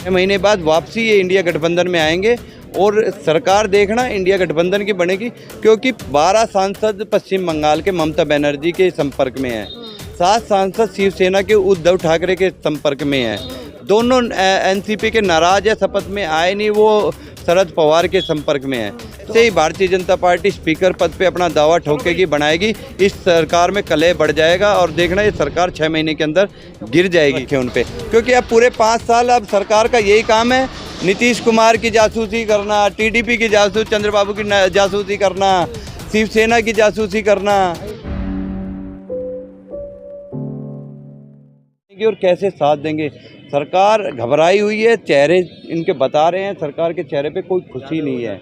6 महीने बाद वापसी ये इंडिया गठबंधन में आएंगे और सरकार देखना इंडिया गठबंधन की बनेगी, क्योंकि 12 सांसद पश्चिम बंगाल के ममता बनर्जी के संपर्क में हैं, 7 सांसद शिवसेना के उद्धव ठाकरे के संपर्क में हैं, दोनों एनसीपी के नाराज है, शपथ में आए नहीं, वो शरद पवार के संपर्क में है। तो ही भारतीय जनता पार्टी स्पीकर पद पे अपना दावा ठोकेगी, बनाएगी, इस सरकार में कलह बढ़ जाएगा और देखना ये सरकार 6 महीने के अंदर गिर जाएगी उन पे, क्योंकि अब पूरे 5 साल अब सरकार का यही काम है, नीतीश कुमार की जासूसी करना, टीडीपी की जासूसी, चंद्रबाबू की जासूसी करना, शिवसेना की जासूसी करना, और कैसे साथ देंगे। सरकार घबराई हुई है, चेहरे इनके बता रहे हैं, सरकार के चेहरे पे कोई खुशी नहीं है,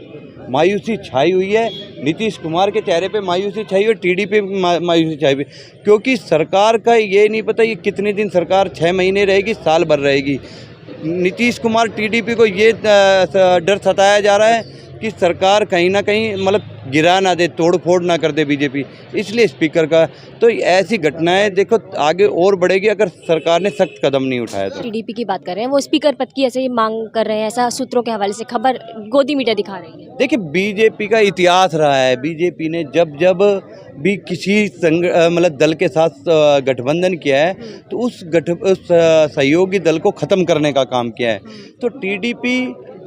मायूसी छाई हुई है। नीतीश कुमार के चेहरे पे मायूसी छाई हुई है, टीडीपी मायूसी छाई हुई, क्योंकि सरकार का ये नहीं पता ये कितने दिन सरकार 6 महीने रहेगी, साल भर रहेगी। नीतीश कुमार टीडीपी को ये डर सताया जा रहा है कि सरकार कहीं ना कहीं मतलब गिरा ना दे, तोड़ फोड़ ना कर दे बीजेपी, इसलिए स्पीकर का। तो ऐसी घटनाएं देखो आगे और बढ़ेगी अगर सरकार ने सख्त कदम नहीं उठाया तो। टीडीपी की बात कर रहे हैं, वो स्पीकर पद की ऐसे ही मांग कर रहे हैं, ऐसा सूत्रों के हवाले से खबर गोदी मीडिया दिखा रही है। देखिए बीजेपी का इतिहास रहा है, बीजेपी ने जब जब भी किसी मतलब दल के साथ गठबंधन किया है तो उस सहयोगी दल को ख़त्म करने का काम किया है। तो टीडीपी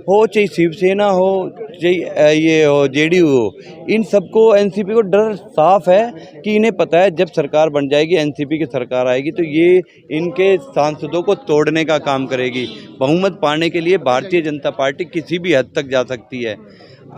हो चाहे शिवसेना हो चाहे ये हो जेडीयू हो, इन सबको एनसीपी को डर साफ है कि इन्हें पता है जब सरकार बन जाएगी, एनसीपी की सरकार आएगी तो ये इनके सांसदों को तोड़ने का काम करेगी। बहुमत पाने के लिए भारतीय जनता पार्टी किसी भी हद तक जा सकती है।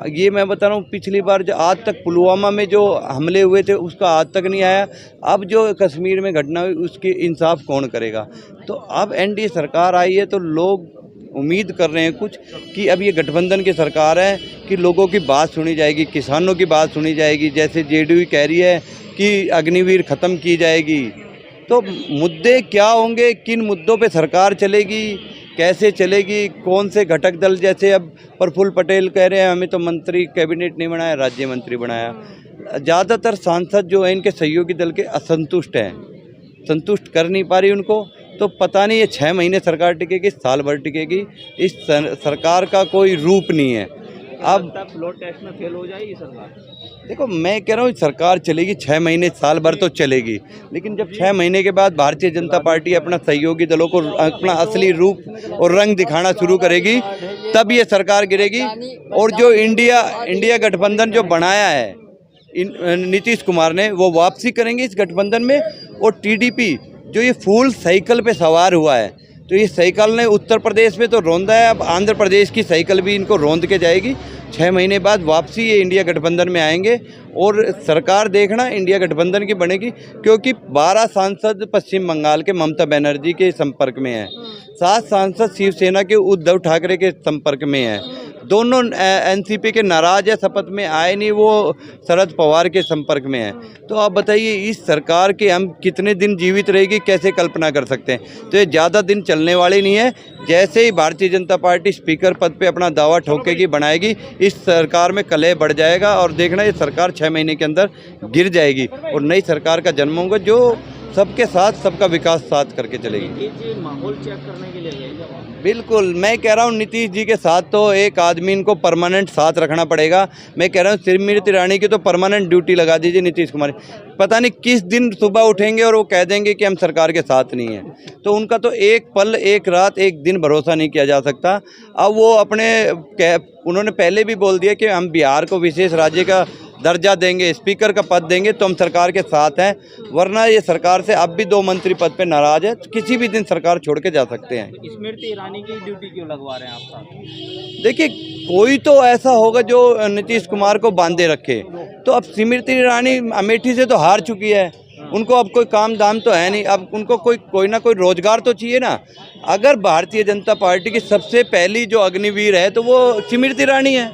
ये मैं बता रहा हूँ, पिछली बार जो आज तक पुलवामा में जो हमले हुए थे उसका आज तक नहीं आया, अब जो कश्मीर में घटना हुई उसकी इंसाफ कौन करेगा। तो अब एनडीए सरकार आई है तो लोग उम्मीद कर रहे हैं कुछ कि अब ये गठबंधन की सरकार है कि लोगों की बात सुनी जाएगी, किसानों की बात सुनी जाएगी, जैसे जेडीयू कह रही है कि अग्निवीर ख़त्म की जाएगी। तो मुद्दे क्या होंगे, किन मुद्दों पे सरकार चलेगी, कैसे चलेगी, कौन से घटक दल, जैसे अब प्रफुल्ल पटेल कह रहे हैं हमें तो मंत्री कैबिनेट नहीं बनाया, राज्य मंत्री बनाया। ज़्यादातर सांसद जो हैं इनके सहयोगी दल के असंतुष्ट हैं, संतुष्ट कर नहीं पा रही उनको। तो पता नहीं ये 6 महीने सरकार टिकेगी, साल भर टिकेगी, इस सरकार का कोई रूप नहीं है। अब फ्लोर टेस्ट में फेल हो जाएगी सरकार। देखो मैं कह रहा हूँ सरकार चलेगी 6 महीने, साल भर तो चलेगी, लेकिन जब 6 महीने के बाद भारतीय जनता पार्टी अपना सहयोगी दलों को अपना असली रूप और रंग दिखाना शुरू करेगी तब ये सरकार गिरेगी। और जो इंडिया गठबंधन जो बनाया है नीतीश कुमार ने, वो वापसी करेंगे इस गठबंधन में। और टीडीपी जो ये फूल साइकिल पे सवार हुआ है, तो ये साइकिल ने उत्तर प्रदेश में तो रौंदा है, अब आंध्र प्रदेश की साइकिल भी इनको रौंद के जाएगी। 6 महीने बाद वापसी ये इंडिया गठबंधन में आएंगे और सरकार देखना इंडिया गठबंधन की बनेगी, क्योंकि 12 सांसद पश्चिम बंगाल के ममता बनर्जी के संपर्क में हैं, 7 सांसद शिवसेना के उद्धव ठाकरे के संपर्क में हैं, दोनों एनसीपी के नाराज है, शपथ में आए नहीं, वो शरद पवार के संपर्क में है। तो आप बताइए इस सरकार के हम कितने दिन जीवित रहेगी, कैसे कल्पना कर सकते हैं। तो ये ज़्यादा दिन चलने वाली नहीं है। जैसे ही भारतीय जनता पार्टी स्पीकर पद पे अपना दावा ठोकेगी, बनाएगी, इस सरकार में कलह बढ़ जाएगा और देखना ये सरकार 6 महीने के अंदर गिर जाएगी और नई सरकार का जन्म होगा जो सबके साथ सबका विकास साथ करके चलेगी। माहौल चेक करने के लिए बिल्कुल, मैं कह रहा हूँ नीतीश जी के साथ तो एक आदमी इनको परमानेंट साथ रखना पड़ेगा। मैं कह रहा हूँ स्मृति ईरानी की तो परमानेंट ड्यूटी लगा दीजिए नीतीश कुमार। पता नहीं किस दिन सुबह उठेंगे और वो कह देंगे कि हम सरकार के साथ नहीं हैं। तो उनका तो एक पल, एक रात, एक दिन भरोसा नहीं किया जा सकता। अब वो उन्होंने पहले भी बोल दिया कि हम बिहार को विशेष राज्य का दर्जा देंगे, स्पीकर का पद देंगे तो हम सरकार के साथ हैं, वरना ये सरकार से अब भी 2 मंत्री पद पे नाराज है, तो किसी भी दिन सरकार छोड़ के जा सकते हैं। स्मृति ईरानी की ड्यूटी क्यों लगवा रहे हैं आप साथ? देखिए कोई तो ऐसा होगा जो नीतीश कुमार को बांधे रखे। तो अब स्मृति ईरानी अमेठी से तो हार चुकी है, उनको अब कोई काम दाम तो है नहीं, अब उनको कोई ना कोई रोजगार तो चाहिए ना। अगर भारतीय जनता पार्टी की सबसे पहली जो अग्निवीर है तो वो स्मृति ईरानी है,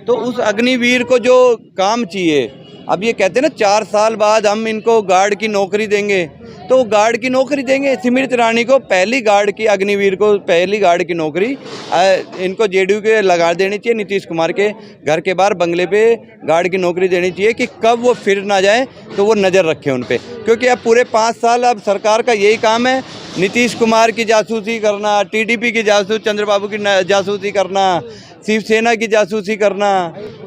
तो उस अग्निवीर को जो काम चाहिए, अब ये कहते हैं ना 4 साल बाद हम इनको गार्ड की नौकरी देंगे, तो गार्ड की नौकरी देंगे। स्मृति ईरानी को पहली गार्ड की, अग्निवीर को पहली गार्ड की नौकरी इनको जेडीयू के लगा देनी चाहिए। नीतीश कुमार के घर के बाहर बंगले पे गार्ड की नौकरी देनी चाहिए कि कब वो फिर ना जाए तो वो नज़र रखे उन पे, क्योंकि अब पूरे 5 साल अब सरकार का यही काम है, नीतीश कुमार की जासूसी करना, टीडीपी की जासूसी, चंद्रबाबू की जासूसी करना, शिवसेना की जासूसी करना,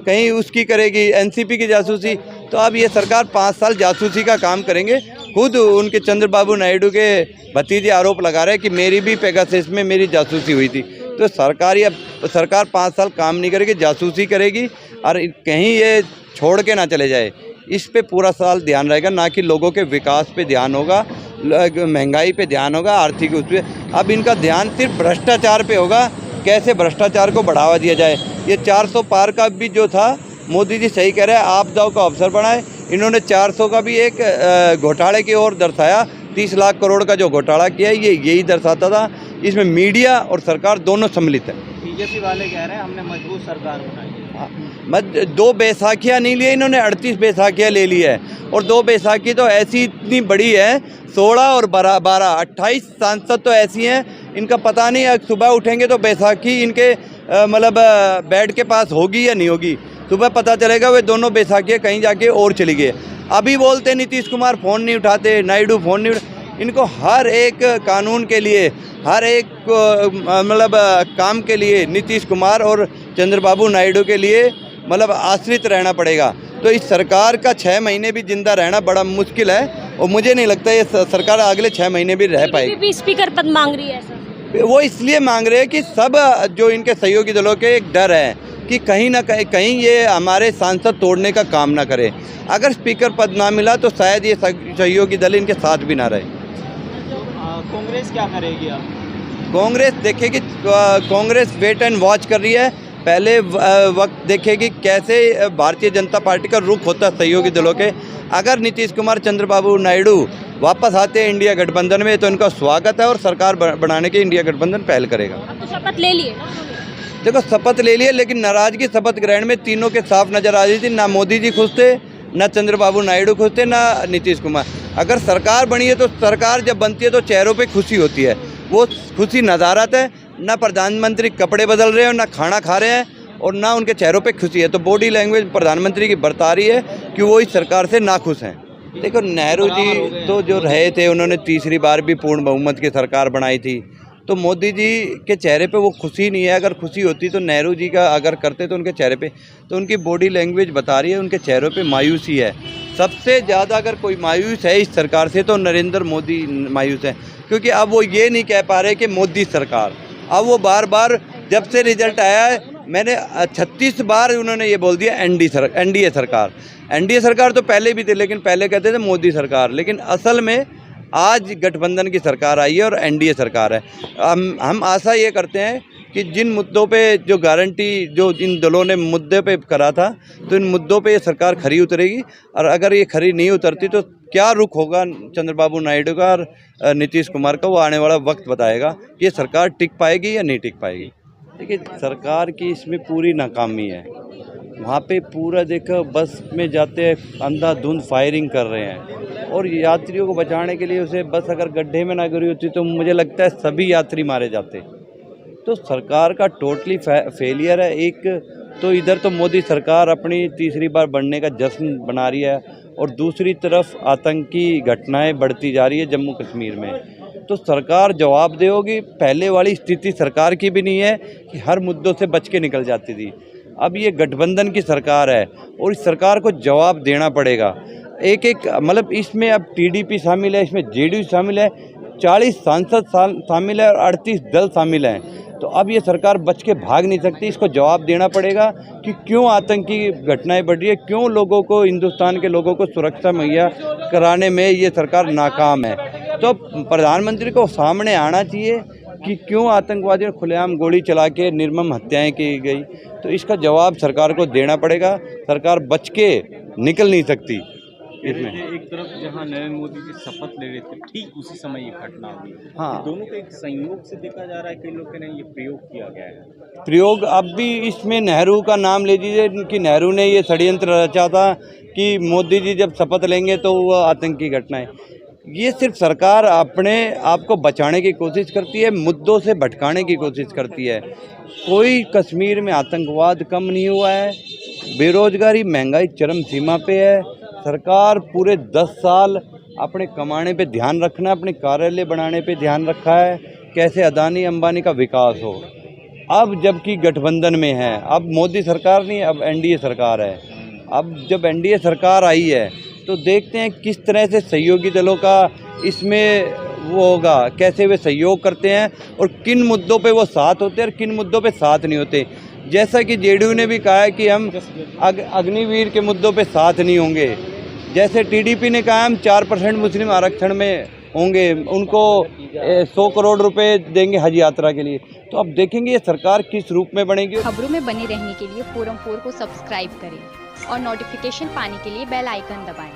कहीं उसकी करेगी एनसीपी की जासूसी। तो अब ये सरकार 5 साल जासूसी का काम करेंगे। खुद उनके चंद्रबाबू नायडू के भतीजे आरोप लगा रहे हैं कि मेरी भी पेगासस में मेरी जासूसी हुई थी। तो सरकार 5 साल काम नहीं करेगी, जासूसी करेगी और कहीं ये छोड़ के ना चले जाए, इस पे पूरा साल ध्यान रहेगा, ना कि लोगों के विकास पे ध्यान होगा, महंगाई पे ध्यान होगा, आर्थिक उस पे। अब इनका ध्यान सिर्फ भ्रष्टाचार पे होगा, कैसे भ्रष्टाचार को बढ़ावा दिया जाए। ये 400 पार का भी जो था, मोदी जी सही कह रहे हैं, आपदाओं का अवसर बनाए। इन्होंने 400 का भी एक घोटाले की ओर दर्शाया, 30 लाख करोड़ का जो घोटाला किया है ये यही दर्शाता था। इसमें मीडिया और सरकार दोनों सम्मिलित है। बीजेपी वाले कह रहे हैं हमने मजबूत सरकार बनाई है। 2 बैसाखियाँ नहीं लिए इन्होंने, 38 बैसाखियाँ ले ली है। और 2 बैसाखी तो ऐसी इतनी बड़ी है, 16 और 12 28 सांसद तो ऐसी हैं, इनका पता नहीं है सुबह उठेंगे तो बैसाखी इनके मतलब बेड के पास होगी या नहीं होगी। सुबह पता चलेगा वे दोनों बैसाखियाँ कहीं जाके और चली गई। अभी बोलते नीतीश कुमार फ़ोन नहीं उठाते, नायडू फ़ोन नहीं इनको हर एक कानून के लिए, हर एक मतलब काम के लिए नीतीश कुमार और चंद्रबाबू नायडू के लिए मतलब आश्रित रहना पड़ेगा। तो इस सरकार का 6 महीने भी जिंदा रहना बड़ा मुश्किल है और मुझे नहीं लगता ये सरकार अगले 6 महीने भी रह पाएगी। भी स्पीकर पद मांग रही है सर, वो इसलिए मांग रहे हैं कि सब जो इनके सहयोगी दलों के एक डर है कि कहीं ना कहीं ये हमारे सांसद तोड़ने का काम ना करे। अगर स्पीकर पद ना मिला तो शायद ये सहयोगी दल इनके साथ भी ना रहे। कांग्रेस क्या करेगी अब? कांग्रेस देखेगी, कांग्रेस वेट एंड वॉच कर रही है। पहले वक्त देखेगी कैसे भारतीय जनता पार्टी का रुख होता है सहयोगी दलों के। अगर नीतीश कुमार, चंद्रबाबू नायडू वापस आते हैं इंडिया गठबंधन में तो इनका स्वागत है और सरकार बनाने के इंडिया गठबंधन पहल करेगा। अब तो शपथ ले लिए ना। देखो शपथ ले लिए, लेकिन नाराजगी शपथ ग्रहण में तीनों के साफ नजर आ रही थी। ना मोदी जी खुश थे, ना चंद्रबाबू नायडू खुश थे, ना नीतीश कुमार। अगर सरकार बनी है तो सरकार जब बनती है तो चेहरों पे खुशी होती है, वो खुशी नज़ारत है। ना प्रधानमंत्री कपड़े बदल रहे हैं, ना खाना खा रहे हैं और ना उनके चेहरों पे खुशी है। तो बॉडी लैंग्वेज प्रधानमंत्री की बरता रही है कि वो इस सरकार से नाखुश हैं। देखो नेहरू जी तो जो रहे थे, उन्होंने तीसरी बार भी पूर्ण बहुमत की सरकार बनाई थी। तो मोदी जी के चेहरे पे वो खुशी नहीं है। अगर खुशी होती तो नेहरू जी का अगर करते तो उनके चेहरे पे, तो उनकी बॉडी लैंग्वेज बता रही है उनके चेहरों पे मायूसी है। सबसे ज़्यादा अगर कोई मायूस है इस सरकार से तो नरेंद्र मोदी मायूस है, क्योंकि अब वो ये नहीं कह पा रहे कि मोदी सरकार। अब वो बार बार जब से रिजल्ट आया है, मैंने 36 बार उन्होंने ये बोल दिया एनडीए सरकार। एनडीए सरकार तो पहले भी थे, लेकिन पहले कहते थे मोदी सरकार, लेकिन असल में आज गठबंधन की सरकार आई है और एनडीए सरकार है। हम आशा ये करते हैं कि जिन मुद्दों पे जो गारंटी जो इन दलों ने मुद्दे पे करा था, तो इन मुद्दों पे ये सरकार खरी उतरेगी। और अगर ये खरी नहीं उतरती तो क्या रुख होगा चंद्रबाबू नायडू का और नीतीश कुमार का, वो आने वाला वक्त बताएगा कि ये सरकार टिक पाएगी या नहीं टिक पाएगी। देखिए सरकार की इसमें पूरी नाकामी है। वहाँ पे पूरा देखो बस में जाते अंधाधुंध फायरिंग कर रहे हैं और यात्रियों को बचाने के लिए उसे बस अगर गड्ढे में ना गिरी होती तो मुझे लगता है सभी यात्री मारे जाते। तो सरकार का टोटली फेलियर है। एक तो इधर तो मोदी सरकार अपनी तीसरी बार बनने का जश्न बना रही है और दूसरी तरफ आतंकी घटनाएं बढ़ती जा रही है जम्मू कश्मीर में। तो सरकार जवाब देगी। पहले वाली स्थिति सरकार की भी नहीं है कि हर मुद्दों से बच के निकल जाती थी। अब ये गठबंधन की सरकार है और इस सरकार को जवाब देना पड़ेगा। एक मतलब इसमें अब टीडीपी शामिल है, इसमें जेडीयू शामिल है, 40 सांसद शामिल है और 38 दल शामिल हैं। तो अब ये सरकार बच के भाग नहीं सकती। इसको जवाब देना पड़ेगा कि क्यों आतंकी घटनाएं बढ़ रही है, क्यों लोगों को, हिंदुस्तान के लोगों को सुरक्षा मुहैया कराने में ये सरकार नाकाम है। तो प्रधानमंत्री को सामने आना चाहिए कि क्यों आतंकवादियों ने खुलेआम गोली चला के निर्मम हत्याएं की गई। तो इसका जवाब सरकार को देना पड़ेगा। सरकार बच के निकल नहीं सकती इसमें। एक तरफ जहां नरेंद्र मोदी जी शपथ ले रहे थे, ठीक उसी समय ये घटना हुई। हाँ, दोनों के एक संयोग से देखा जा रहा है, कई लोग कह रहे हैं ये प्रयोग किया गया है। प्रयोग अब भी इसमें नेहरू का नाम ले लीजिए कि नेहरू ने ये षड्यंत्र रचा था कि मोदी जी जब शपथ लेंगे तो वो आतंकी घटनाएं। ये सिर्फ सरकार अपने आप को बचाने की कोशिश करती है, मुद्दों से भटकाने की कोशिश करती है। कोई कश्मीर में आतंकवाद कम नहीं हुआ है, बेरोजगारी महंगाई चरम सीमा पे है। सरकार पूरे 10 साल अपने कमाने पे ध्यान रखना, अपने कार्यालय बनाने पे ध्यान रखा है, कैसे अदानी अंबानी का विकास हो। अब जबकि गठबंधन में है, अब मोदी सरकार नहीं, अब एनडीए सरकार है। अब जब एनडीए सरकार आई है तो देखते हैं किस तरह से सहयोगी दलों का इसमें वो होगा, कैसे वे सहयोग करते हैं और किन मुद्दों पे वो साथ होते हैं और किन मुद्दों पे साथ नहीं होते। जैसा कि जेडीयू ने भी कहा है कि हम अग्निवीर के मुद्दों पे साथ नहीं होंगे, जैसे टीडीपी ने कहा हम 4% मुस्लिम आरक्षण में होंगे, उनको 100 करोड़ रुपए देंगे हज यात्रा के लिए। तो अब देखेंगे ये सरकार किस रूप में बनेगी। खबरों में बने रहने के लिए फोरम 4 को सब्सक्राइब करें और नोटिफिकेशन पाने के लिए बेल आइकन दबाएं।